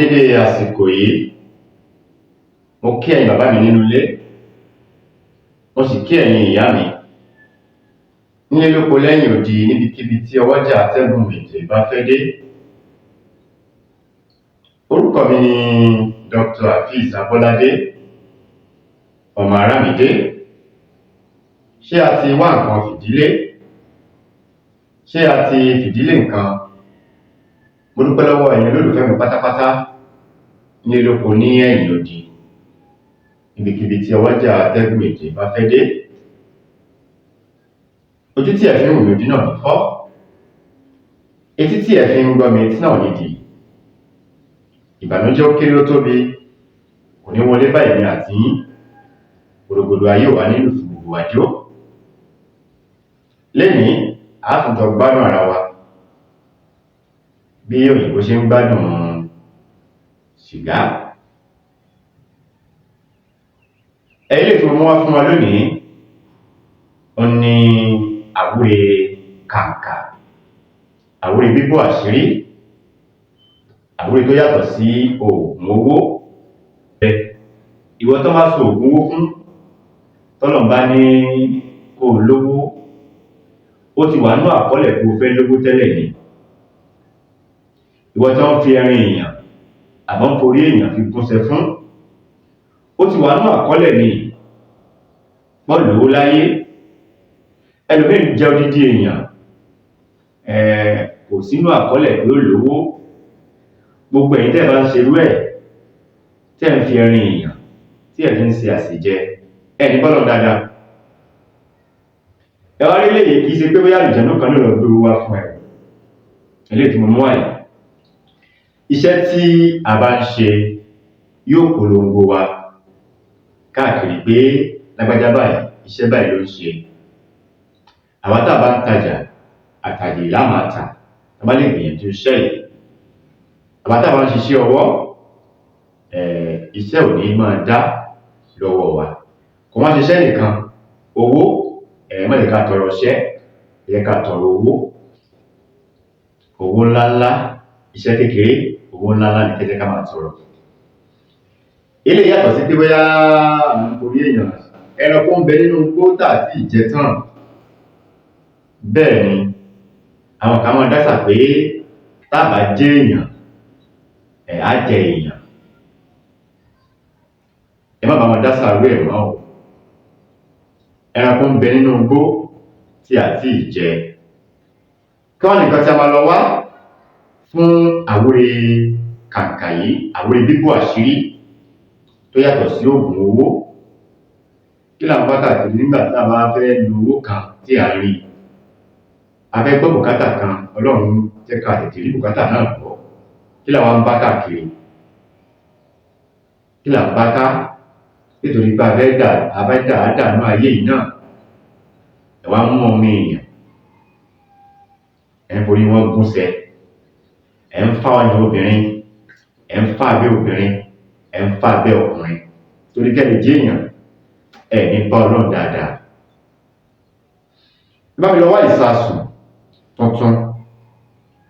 dédé àsìkò yìí, mo kí ẹ̀yin bàbá mi nínú ilé, mo sì kí ẹ̀yin ìyá mi nílé lóko lẹ́yìn odi níbikíbi tí ọwọ́jà atẹ́gùn ètò ìbá fẹ́ dé. Orúkọ mi ni Dr. Hafiz Abolade, ọmọ Aramide. Ṣé a ti wá nǹkan fìdílé? Ṣé a ti fìdílé nǹkan? Mo dúpẹ́ lọ́wọ́ ẹ̀yin olólùfẹ́ mi pátápátá nílé lóko ní ẹ̀yìn odi níbikíbi tí ọwọ́jà atẹ́gùn ètò ìbá fẹ́ dé. Ojú tí ẹ fi ń wò mí ojú náà ní fọ́, etí tí ẹ fi ń gbọ́ mi etí náà ní dì. Ìbànújẹ́ ó kéré ó tóbi kò ní wọlé bá èmi àti yín. Gbòdògbòdò ayé wà nínú fún gbogbo àjò. Lénìí a tún jọ gbádùn ara wa bí òyìnbó ṣe ń gbádùn sìgá. Èyí lè fún wá fún wa lónìí, ó ní àwúre kàǹkà, àwúre bíbò àṣírí, àwúre tó yàtọ̀ sí oògùn owó. Ìwọ tó máa so oògùn owó fún, tọ́lọ̀ bá ní kó lówó, ó ti wà ní àkọọ́lẹ̀ kó fẹ́ lówó tẹ́lẹ̀ ni. Ìwọ tó ń fi ẹrin èèyàn àbọ̀ ń forí èèyàn fi gúnṣẹ́ fún, ó ti wà ní àkọọ́lẹ̀ ni. Wọ́n lówó láyé, ẹlòmíì jẹ́ odidi èèyàn, kò sínú àkọọ́lẹ̀ pé ó lówó. Gbogbo ẹ̀yin tẹ́ bá ń ṣerú ẹ̀, tẹ́ ń fi ẹrin èèyàn tí ẹ̀ fi ń ṣe àṣejẹ, ẹni bọ́lọ̀ dáadáa. Ẹ wá rí léyìí kìí ṣe pé bóyá àlùjànnú kan ló lọ gbé owó wá fún ẹ. Eléyìí tí mo mú àyè, iṣẹ́ tí a bá ń ṣe yóò polongo wa káàkiri pé lágbájá báyìí iṣẹ́ báyìí ló ń ṣe. Àwa tá a bá ń tajà, àtàjè là máa tà, a bá lè gbìyànjú iṣẹ́ yìí. Àwa tá a bá ń ṣiṣẹ́ ọwọ́, iṣẹ́ ò ní máa dá lọ́wọ́ wa. Kò wá ṣiṣẹ́ nìkan, owó, má jẹ́ ká tọrọ iṣẹ́, jẹ́ ká tọrọ owó. Owó ńláńlá, iṣẹ́ kékeré, owó ńláńlá ní kẹ́jẹ́ ká máa tọrọ. Ilé yàtọ̀ sí pé bóyá àwọn orí èèyàn, ẹranko ń bẹ nínú kóńtà àti ìjẹtàn. Bẹ́ẹ̀ ni, àwọn kan máa dásà pé tábà jẹ́ èèyàn, á jẹ èèyàn. Ẹ má bá wọn dásà rú ẹ̀ mọ́ o. Ẹranko ń bẹ nínú igbó tí a ti jẹ. Kí wọ́n nìkan tí a máa lọ wá fún àwúre kàǹkà yìí, àwúre bíbò àṣírí tó yàtọ̀ sí oògùn owó. Kí là ń bá káàkiri nígbà tí a bá fẹ́ lo owó kan tí a rí? A fẹ́ gbọ́ bùkátà kan, Ọlọ́run jẹ́ ká tètè rí bùkátà náà gbọ́. Kí làwọn ń bá káàkiri? Kí là ń bá ká? Nítorí pé a fẹ́ dànù ayé yìí náà. Ẹ wá mú ọmọ èèyàn, ẹ ń forí wọn gúnṣẹ́, ẹ ń fá ọyàn obìnrin, ẹ ń fá abẹ́ obìnrin, ẹ ń fá abẹ́ ọkùnrin. Torí kẹ́lẹ̀ jẹ́ èèyàn, ní bá Ọlọ́run dáadáa. Bá mi lọ wá ìsasùn tuntun,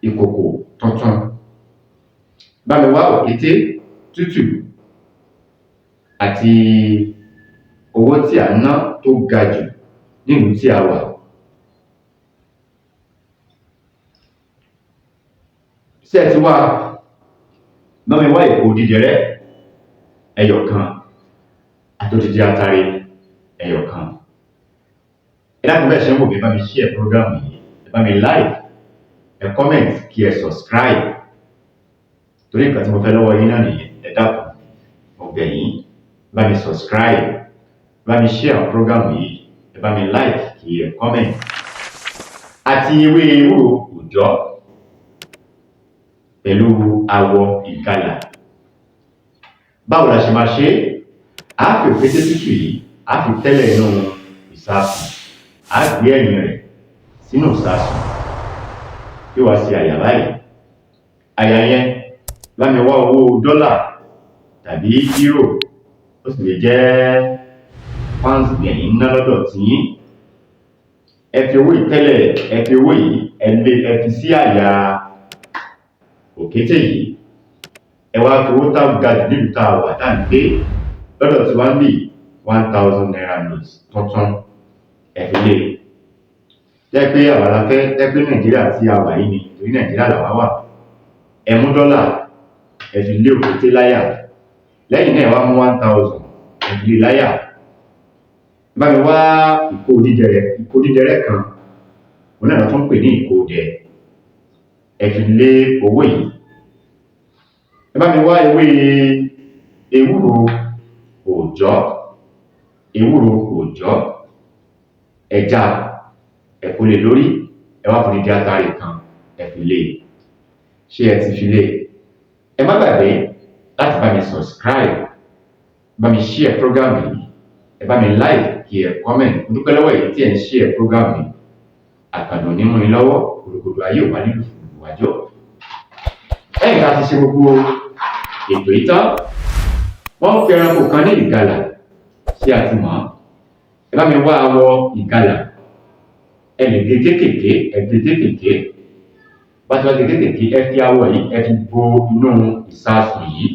ìkòkò tuntun. Bá mi wá òkété tútù àti owó tí a ná tó ga jù nílùú tí a wà. Ṣé ẹ ti wá? Bá mi wá èpo dídẹrẹ́ ẹyọ̀kan àti odidi atare ẹyọ̀kan. Ẹ dákun bẹ́ẹ̀ ṣe ń wò mí, bá mi share program yìí, ẹ bá mi like, ẹ comment kí ẹ subscribe. Torí nǹkan tí mo fẹ́ lọ́wọ́ yín náà nìyẹn. Ẹ dákun, mo bẹ̀ yín, bá mi subscribe, bá mi share program yìí, ẹ bá mi like kí ẹ comment. Àti ewé ewúro òòjọ́ pẹ̀lú awọ ìgalà. Báwo la ṣe máa ṣe? A fi òkété tútù yìí, a fi tẹ́lẹ̀ inú ìsasùn, a gbé ẹ̀yìn rẹ̀ sínú ìsasùn, yóò wá sí àyà báyìí. Àyà yẹn bá mi wá owó dọ́là tàbí euro, ó sì lè jẹ́ pounds gbẹ̀yìn ná lọ́dọ̀ tí yín. Ẹ fi owó ìtẹ́lẹ̀, ẹ fi owó yìí, ẹ fi sí àyà òkété yìí. ẹ wá fi owó tá ga jù nílùú tá a wà tá à ń gbé lọ́dọ̀ tí wọ́n ń bì 1000 naira note tuntun ẹ fi lé jẹ́ pé àwa la fẹ́ jẹ́ pé Nàìjíríà tí a wà yìí ni torí Nàìjíríà làwa wà ẹ mú dọ́là ẹ fi lé òkété láyà lẹ́yìn náà ẹ wá mú 1000 ẹ fi lé láyà bá mi wá ìkó dídẹrẹ́ kan òun náà tó ń pè ní ìkódẹ ẹ fi lé owó yìí ẹ bá mi wá ewé ewúro òòjọ́ ẹja ẹ kó lé lórí ẹ wá fún dídí atare kan ẹ fi lé ṣé ẹ ti fi lé ẹ má gbàgbé láti bá mi subscribe bá mi share program yìí ẹ bá mi like kí ẹ comment mo dúpẹ́ lọ́wọ́ èyí tí ẹ ń share program yìí àgbàdo onímọ̀ ní lọ́wọ́ òrògbòdò ayé òwà nílùú ìwájọ́ lẹ́yìn tá a ti ṣe gbogbo ètò yìí tán wọ́n fi ẹranko kan ní ìgalà tí a ti mọ̀ ẹ bá mi wá awọ ìgalà ẹ lè gé kékèké ẹ gé kékèké bá ti wá gé kékèké ẹ fi awọ yìí ẹ fi bo inú ìsasùn yìí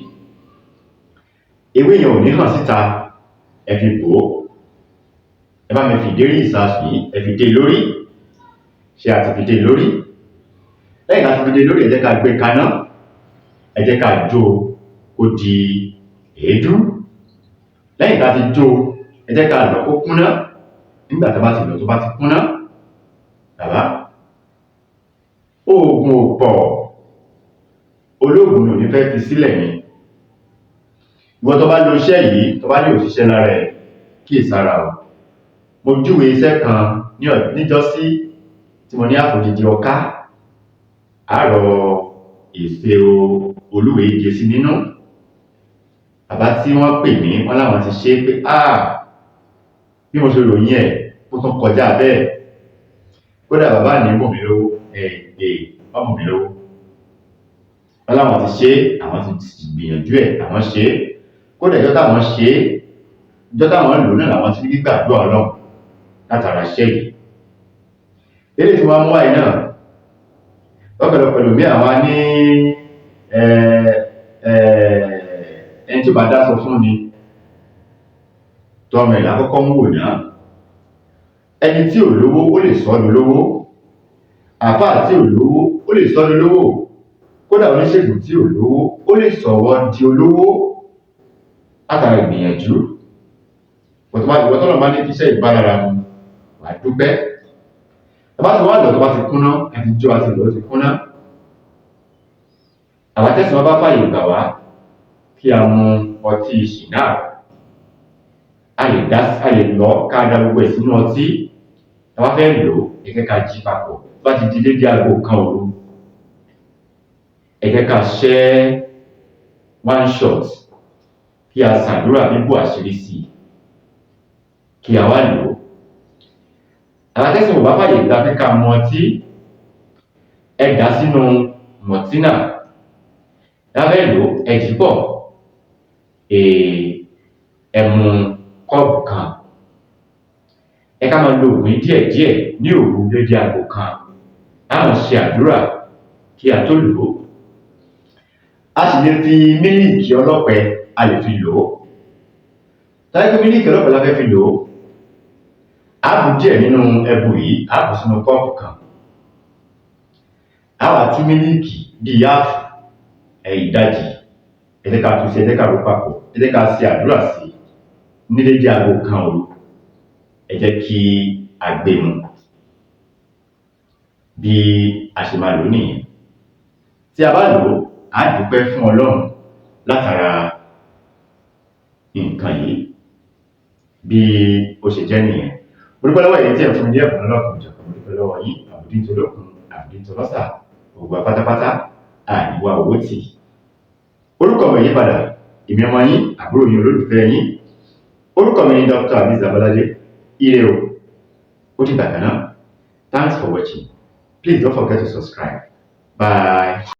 ewé yẹn ò ní hàn síta ẹ fi bò ó ẹ bá mi fi ìdérí ìsasùn yìí ẹ fi dé lórí ṣé a ti fi dé lórí lẹ́yìn láti fi dé lórí ẹ jẹ́ ká gbé kaná ẹ jẹ́ ká jó kó di èédú lẹ́yìn tá a ti jó ẹ jẹ́ ká lọ̀ kó kúnná nígbà tá a bá ti lọ̀ tó bá ti kúnná bàbá oògùn ò pọ̀ olóògùn ò ní fẹ́ fi sílẹ̀ ni ìwọ tó bá lo iṣẹ́ yìí tó bá ní òṣìṣẹ́ lára ẹ̀ kíyèsára o mo júwe iṣẹ́ kan níjọ́sí tí mo ní àfòdìdí ọká àárọ̀ èsè Olúwèé jẹ sí nínú bàbá tí wọ́n pè mí wọ́n láwọn ti ṣe pé bí mo ṣe ròyìn ẹ̀ ó tún kọjá bẹ́ẹ̀ kódà bàbá ní mọ̀ mí lówó ọmọ mi lówó wọ́n láwọn ti ṣe àwọn ti gbìyànjú ẹ̀ àwọn ṣe kódà ìjọ táwọn ṣe ìjọ táwọn lò náà làwọn ti ní gbàdúrà Ọlọ́run látara iṣẹ́ yìí eré tí wọ́n mú àyè náà lọ́pọ̀lọpọ̀ lòmí àwọn ní ẹni tí ó bá dáṣọ fún ni tọmọ ìlà kọ́kọ́ ń wò náà ẹni tí ò lówó ó lè sọ ọ́ lówó àfáà tí ò lówó ó lè sọ ọ́ lówó kódà oníṣègùn tí ò lówó ó lè sọ̀wọ́ di olówó látara ìgbìyànjú ìwọ́tọ́lọ̀ bá ní kíṣẹ́ ìbálára mu wà dúpẹ́ tọba ti wá lọ tó bá ti kúnná àti jó àti lọ ti kúnná àwọn tẹ̀sán bá fàyè gbà wá kí a mu ọtí ṣìnà a lè lọ ká da gbogbo ẹ̀ sínú ọtí tá bá fẹ́ lò ẹ jẹ́ ká jí papọ̀ tó bá ti di dédé aago kan òru ẹ jẹ́ ká ṣẹ́ one shot kí a ṣàdúrà bíbò àṣírí sí kí a wá lò ó àwọn tẹ́sán ò bá fàyè gbà pé ká mu ọtí ẹ dà sínú mọ̀tínà lábẹ́ lò ẹ jí pọ̀ ẹ mu kọ́ọ̀bù kan ẹ ká máa lo òògùn díẹ̀díẹ̀ ní òru dédé aago kan àwọn ṣe àdúrà kí a tó lò ó a sì lè fi mílíìkì ọlọ́pẹ a lè fi lò ó táyé pé mílíìkì ọlọ́pẹ la fẹ́ fi lò ó ààbò díẹ̀ nínú ẹbu yìí ààbò sínú kọ́ọ̀pù kan àwọn àti mílíìkì bíi yáàfù ìdajì ẹ jẹ́ ká tún sí ẹ jẹ́ ká rò papọ̀ ẹ jẹ́ ká ṣe àdúrà sí ní dédé aago kan òru ẹ jẹ́ kí a gbé mu bí a ṣe máa lò nìyẹn tí a bá lò ó á dúpẹ́ fún Ọlọ́run látara nǹkan yìí bí ó ṣe jẹ́ nìyẹn mo dúpẹ́ lọ́wọ́ èyí tí ẹ̀ fún mi ní ẹ̀bùn lọ́lọ́kùn jọ̀kan mo dúpẹ́ lọ́wọ́ yìí àbùdí tó lókun àbùdí tó lọ́sà ògbà pátápátá àìwá owó tì orúkọ mi yí padà èmi ọmọ yín àbúrò yín olólùfẹ́ yín orúkọ mi ni Dr. Abiz Abolade ire o ó dìgbà kan náà thanks for watching please don't forget to subscribe bye.